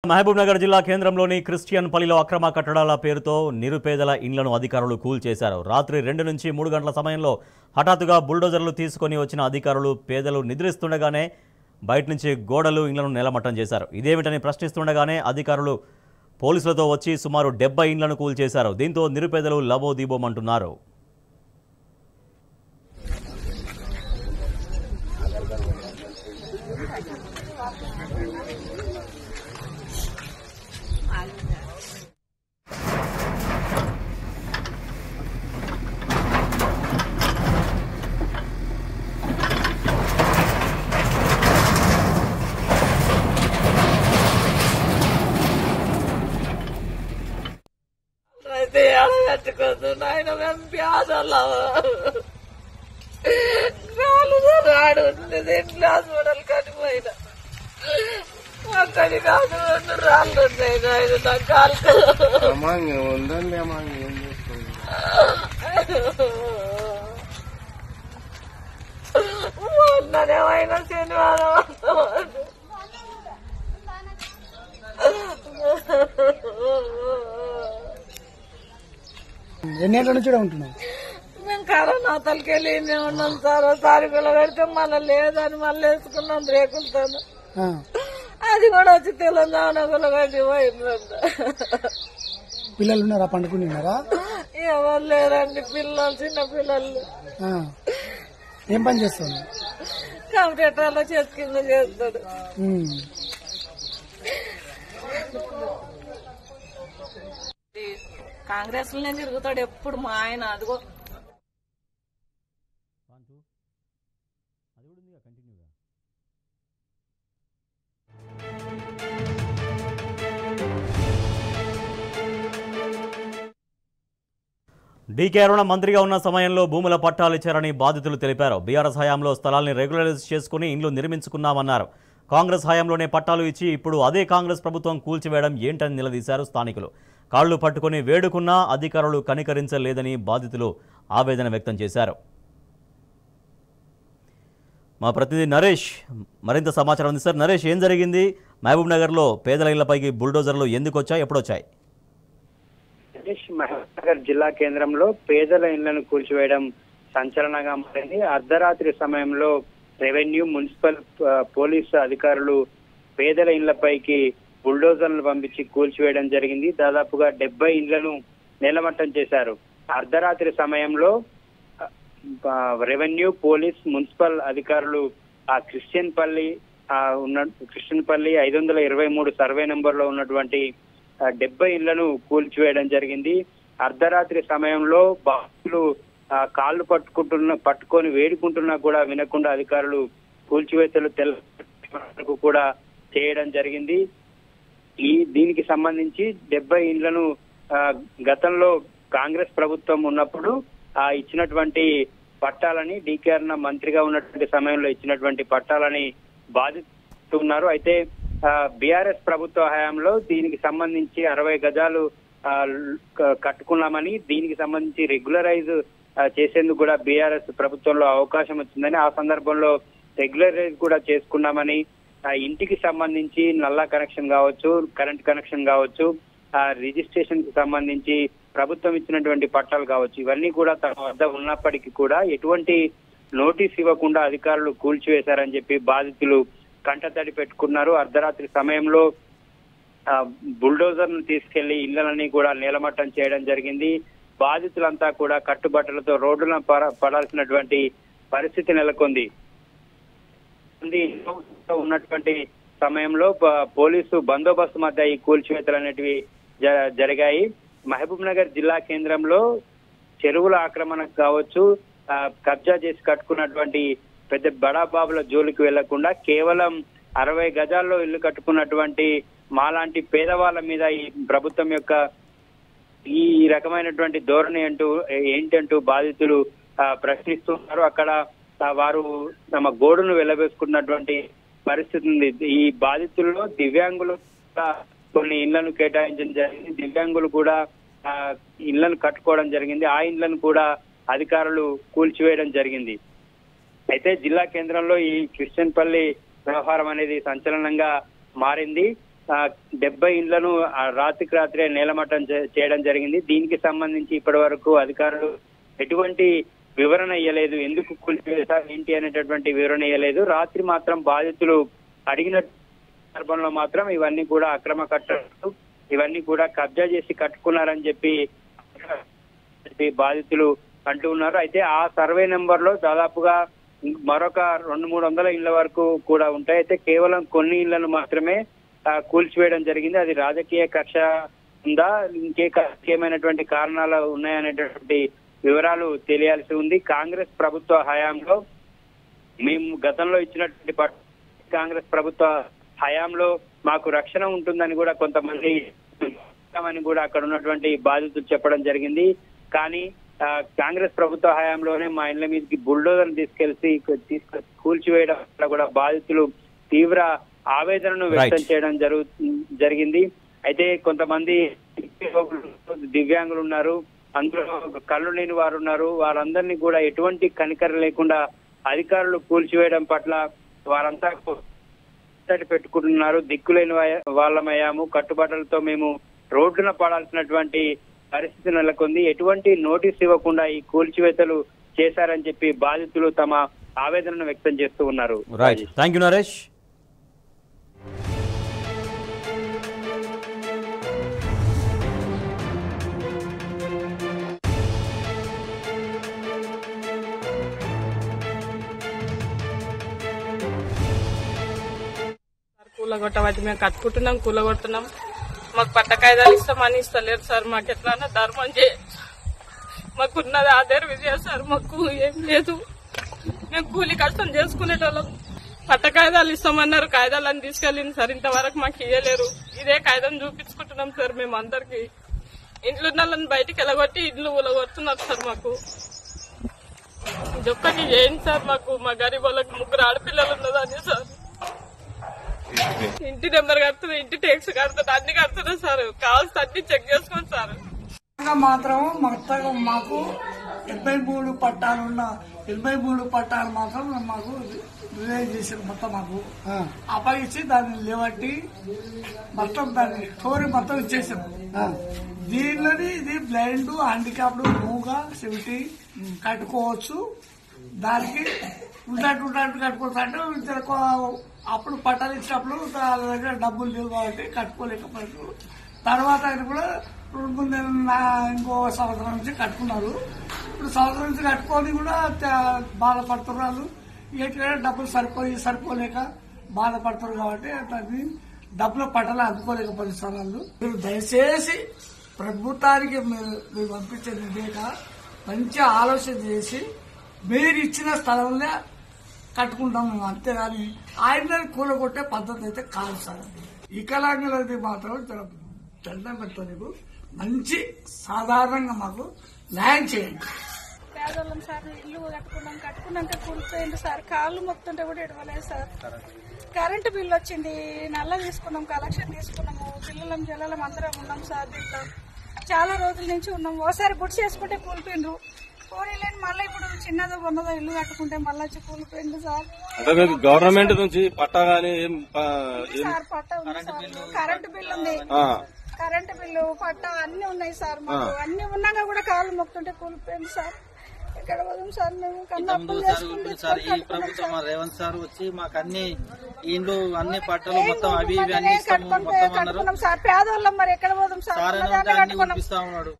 మహబూబ్ నగర్ జిల్లా కేంద్రంలోని క్రిస్టియన్ పల్లిలో అక్రమ కట్టడాల పేరుతో నిరుపేదల ఇండ్లను అధికారులు కూల్చేశారు. రాత్రి 2 నుంచి 3 గంటల సమయంలో హఠాత్తుగా బుల్డోజర్లు తీసుకొని వచ్చిన అధికారులు పేదలు నిద్రిస్తుండగానే బయట నుంచి గోడలు ఇండ్లను నేలమట్టం చేశారు. ఇదేమిటని ప్రశ్నిస్తుండగానే అధికారులు పోలీసులతో వచ్చి సుమారు 70 ఇండ్లను కూల్చేశారు. దీంతో నిరుపేదలు లబోదీబోమంటున్నారు. ఆయన మేము ప్యాదలు రాడు ఇంట్లో హాస్పిటల్ కట్టిపోయిన అక్కడి కాదు రాళ్ళు ఉన్నాయి ఆయన నా కాలు ఉందండి మొన్ననేమైనా శనివారం ఎన్నేళ్ళ నుంచి ఉంటున్నాం మేము కరోనా తలకెళ్ళి ఉన్నాం సార్. తారీఖులో పెడితే మళ్ళీ లేదని మళ్ళీ వేసుకున్నాం రేకులతో. అది కూడా వచ్చి తెలంగాణలో కట్టి పోయిందంట. పిల్లలు ఉన్నారా? పండుకుని ఉన్నారా? ఎవరు లేరండి. పిల్లలు చిన్న పిల్లలు. ఏం పని చేస్తాను? కంప్యూటర్లో చేతి కింద చేస్తాడు. కాంగ్రెస్ లోనే తిరుగుతాడు ఎప్పుడు మా ఆయన. అదిగో డీకే అరుణ మంత్రిగా ఉన్న సమయంలో భూముల పట్టాలు ఇచ్చారని బాధితులు తెలిపారు. బీఆర్ఎస్ హయాంలో స్థలాల్ని రెగ్యులరైజ్ చేసుకుని ఇండ్లు నిర్మించుకున్నామన్నారు. కాంగ్రెస్ హయాంలోనే పట్టాలు ఇచ్చి ఇప్పుడు అదే కాంగ్రెస్ ప్రభుత్వం కూల్చివేయడం ఏంటని నిలదీశారు స్థానికులు. కాళ్లు పట్టుకుని వేడుకున్నా అధికారులు కనికరించలేదని బాధితులు ఆవేదన వ్యక్తం చేశారు. మా ప్రతినిధి నరేష్ మరింత సమాచారం ఉంది. సార్ నరేష్, ఏం జరిగింది? మహబూబ్ నగర్లో పేదల ఇళ్లపైకి బుల్డోజర్లు ఎందుకు వచ్చాయి, ఎప్పుడొచ్చాయి? మహబూబ్ నగర్ జిల్లా కేంద్రంలో పేదల ఇళ్లను కూల్చివేయడం సంచలనంగా మారింది. అర్ధరాత్రి సమయంలో రెవెన్యూ, మున్సిపల్, పోలీసు అధికారులు పేదల ఇళ్లపైకి బుల్డోజర్లను పంపించి కూల్చివేయడం జరిగింది. దాదాపుగా 70 ఇండ్లను నేలమట్టం చేశారు. అర్ధరాత్రి సమయంలో రెవెన్యూ, పోలీస్, మున్సిపల్ అధికారులు ఆ క్రిస్టియన్ పల్లి 523 సర్వే నెంబర్ లో ఉన్నటువంటి 70 ఇళ్లను కూల్చివేయడం జరిగింది. అర్ధరాత్రి సమయంలో బాధితులు కాళ్ళు పట్టుకొని వేడుకుంటున్నా కూడా వినకుండా అధికారులు కూల్చివేతలు తెల్లకు కూడా చేయడం జరిగింది. దీనికి సంబంధించి 70 ఇండ్లను గతంలో కాంగ్రెస్ ప్రభుత్వం ఉన్నప్పుడు ఇచ్చినటువంటి పట్టాలని డీకేఆర్ మంత్రిగా ఉన్నటువంటి సమయంలో ఇచ్చినటువంటి పట్టాలని బాధిస్తున్నారు. అయితే బీఆర్ఎస్ ప్రభుత్వ హయాంలో దీనికి సంబంధించి 60 గజాలు కట్టుకున్నామని, దీనికి సంబంధించి రెగ్యులరైజ్ చేసేందుకు కూడా బీఆర్ఎస్ ప్రభుత్వంలో అవకాశం వచ్చిందని, ఆ సందర్భంలో రెగ్యులరైజ్ కూడా చేసుకున్నామని, ఇంటికి సంబంధించి నల్లా కనెక్షన్ కావచ్చు, కరెంట్ కనెక్షన్ కావచ్చు, రిజిస్ట్రేషన్ కి సంబంధించి ప్రభుత్వం ఇచ్చినటువంటి పట్టాలు కావచ్చు, ఇవన్నీ కూడా తమ వద్ద ఉన్నప్పటికీ కూడా ఎటువంటి నోటీస్ ఇవ్వకుండా అధికారులు కూల్చివేశారని చెప్పి బాధితులు కంటతడి పెట్టుకున్నారు. అర్ధరాత్రి సమయంలో బుల్డోజర్ ను తీసుకెళ్లి ఇళ్లని కూడా నేలమట్టం చేయడం జరిగింది. బాధితులంతా కూడా కట్టుబట్టలతో రోడ్డున పడాల్సినటువంటి పరిస్థితి నెలకొంది. ఉన్నటువంటి సమయంలో పోలీసు బందోబస్తు మధ్య ఈ కూల్చివేతలు అనేటివి జరిగాయి. మహబూబ్ నగర్ జిల్లా కేంద్రంలో చెరువుల ఆక్రమణ కావచ్చు, కబ్జా చేసి కట్టుకున్నటువంటి పెద్ద బడాబాబుల జోలికి వెళ్లకుండా కేవలం 60 గజాల్లో ఇల్లు కట్టుకున్నటువంటి మాలాంటి పేదవాళ్ళ మీద ఈ ప్రభుత్వం యొక్క ఈ రకమైనటువంటి ధోరణి ఏంటంటూ బాధితులు ప్రశ్నిస్తున్నారు. అక్కడ వారు తమ గోడును వెళ్లవేసుకున్నటువంటి పరిస్థితి ఉంది. ఈ బాధితుల్లో దివ్యాంగులు కొన్ని ఇళ్లను కేటాయించడం జరిగింది. దివ్యాంగులు కూడా ఇళ్లను కట్టుకోవడం జరిగింది. ఆ ఇళ్లను కూడా అధికారులు కూల్చివేయడం జరిగింది. అయితే జిల్లా కేంద్రంలో ఈ క్రిస్టియన్ పల్లి వ్యవహారం అనేది సంచలనంగా మారింది. 70 ఇండ్లను రాత్రికి రాత్రే నేలమట్టం చేయడం జరిగింది. దీనికి సంబంధించి ఇప్పటి వరకు అధికారులు ఎటువంటి వివరణ ఇవ్వలేదు. ఎందుకు కూల్చివేశారు ఏంటి అనేటటువంటి వివరణ ఇవ్వలేదు. రాత్రి మాత్రం బాధితులు అడిగిన సందర్భంలో మాత్రం ఇవన్నీ కూడా అక్రమ కట్టడాలు, ఇవన్నీ కూడా కబ్జా చేసి కట్టుకున్నారని చెప్పి బాధితులు అంటూ ఉన్నారు. అయితే ఆ సర్వే నెంబర్ లో దాదాపుగా మరొక 200-300 ఇళ్ల వరకు కూడా ఉంటాయి. అయితే కేవలం కొన్ని ఇళ్లను మాత్రమే కూల్చివేయడం జరిగింది. అది రాజకీయ కక్ష ఉందా, ఇంకేమైనటువంటి కారణాలు ఉన్నాయనేటటువంటి వివరాలు తెలియాల్సి ఉంది. కాంగ్రెస్ ప్రభుత్వ హయాంలో మేము గతంలో ఇచ్చినటువంటి కాంగ్రెస్ ప్రభుత్వ హయాంలో మాకు రక్షణ ఉంటుందని కూడా కొంతమంది అని కూడా అక్కడ ఉన్నటువంటి బాధితులు చెప్పడం జరిగింది. కానీ కాంగ్రెస్ ప్రభుత్వ హయాంలోనే మా ఇళ్ల మీదకి బుల్డోజర్ తీసుకెళ్లి కూల్చివేయడం వల్ల కూడా బాధితులు తీవ్ర ఆవేదనను వ్యక్తం చేయడం జరిగింది. అయితే కొంతమంది దివ్యాంగులు ఉన్నారు, అందులో కళ్ళు లేని వారు ఉన్నారు. వారందరినీ కూడా ఎటువంటి కనికర లేకుండా అధికారులు కూల్చివేయడం పట్ల వారంతా పెట్టుకుంటున్నారు. దిక్కులేని వాళ్ళమయ్యాము, కట్టుబాట్లతో మేము రోడ్డున పడాల్సినటువంటి పరిస్థితి నెలకొంది. ఎటువంటి నోటీస్ ఇవ్వకుండా ఈ కూల్చివేతలు చేశారని చెప్పి బాధితులు తమ ఆవేదనను వ్యక్తం చేస్తూ ఉన్నారు. Thank you Naresh. కూలగొట్టబట్టి మేము కట్టుకుంటున్నాం, కూలగొడుతున్నాం. మాకు పట్ట కాయిదాలు ఇస్తామని ఇస్తలేరు సార్. మాకు ఎట్లా ధర్మం మాకున్నది ఆధార్ విజయ సార్. మాకు ఏం లేదు, మేము కూలి కష్టం చేసుకునేటోళ్ళం. పట్ట కాయిదాలు ఇస్తామన్నారు, కాయిదాలను తీసుకెళ్ళింది సార్. ఇంతవరకు మాకు ఇయ్యలేరు. ఇదే కాయిదం చూపించుకుంటున్నాం సార్. మేము అందరికి ఇంట్లున్న వాళ్ళని బయటికి వెళ్ళగొట్టి ఇండ్లు ఊలగొడుతున్నారు సార్. మాకు ఇదొక్కటి ఏంటి సార్? మాకు మా గరీబ్ వాళ్ళకి 3 ఆడపిల్లలు ఉన్నదని సార్. ఇంటి నెంబర్ కడుతున్నా, ఇంటి ట్యాక్స్ కడుతున్నా, అన్ని కడుతున్నా సార్. కావాల్సి అన్ని చెక్ చేసుకోండి సార్. మాత్రం మొత్తం మాకు 83 పట్టాలున్న 83 పట్టాలు మాత్రం మాకు రిలీజ్ చేశారు. మొత్తం మాకు అప్పగించి దాన్ని లేవట్టి మొత్తం దాన్ని స్టోరీ మొత్తం ఇచ్చేసాం. దీనిలోని ఇది బ్లైండ్, హ్యాండిక్యాప్డ్, మూగా, చెవిటి కట్టుకోవచ్చు. దానికి ఉంటాటు కట్టుకోవచ్చు. అంటే అప్పుడు పట్టాలు ఇచ్చినప్పుడు వాళ్ళ దగ్గర డబ్బులు లేవు కాబట్టి కట్టుకోలేకపోయారు. తర్వాత ఆయన కూడా ముందు ఇంకో సంవత్సరం నుంచి కట్టుకున్నారు. ఇప్పుడు సంవత్సరం నుంచి కట్టుకొని కూడా బాధపడుతున్నారు. ఎట్లా డబ్బులు సరిపోలేక బాధపడుతున్నారు కాబట్టి దాన్ని డబ్బుల పట్టాలు అందుకోలేకపోతున్నారు వాళ్ళు. మీరు దయచేసి ప్రభుత్వానికి మీరు పంపించే నివేదిక మంచి ఆలోచన చేసి మీరు ఇచ్చిన స్థలంలో కట్టుకుంటాం మేము, అంతేగాని ఆయన కూలగొట్టే పద్ధతి అయితే కాదు సార్. వికలాంగులది మాత్రం దండం పెట్టుకోలేదు. మంచి సాధారణంగా మాకు న్యాయం చేయండి. పేదోళ్ళం సార్. ఇల్లు కట్టుకున్నాక కూలిపోయింది సార్. కాళ్ళు మొత్తుంటే కూడా ఎడవలేదు సార్. కరెంటు బిల్లు వచ్చింది, నల్ల తీసుకున్నాం, కలెక్షన్ తీసుకున్నాము. పిల్లలం జల్లలం అందరం ఉన్నాం సార్. దీంట్లో చాలా రోజుల నుంచి ఉన్నాం. ఓసారి గుడి చేసుకుంటే కూలిపోయిండ్రు. పోనీలేని మళ్ళీ ఇప్పుడు చిన్నదో ఉన్నదో ఇల్లు కట్టుకుంటే మళ్ళీ వచ్చి కూలిపోయింది సార్. గవర్నమెంట్ నుంచి పట్టా గానీ సార్ పట్టా ఉంది సార్. కరెంటు బిల్లు ఉంది, కరెంటు బిల్లు, పట్టా అన్ని ఉన్నాయి సార్. మాకు అన్ని ఉన్నాక కూడా కాళ్ళు మొక్తుంటే కూలిపోయింది సార్. ఎక్కడ పోదాం సార్? మేము సార్ ఈ ప్రభుత్వం రేవంత్ సార్ వచ్చి మాకు అన్ని ఇండ్లు అన్ని పట్టాలు మొత్తం అవి ఇవి అన్ని కట్టుకున్నాం సార్. పేదోళ్ళం మరి ఎక్కడ పోదాం సార్? అన్ని పంపిస్తా ఉన్నాడు.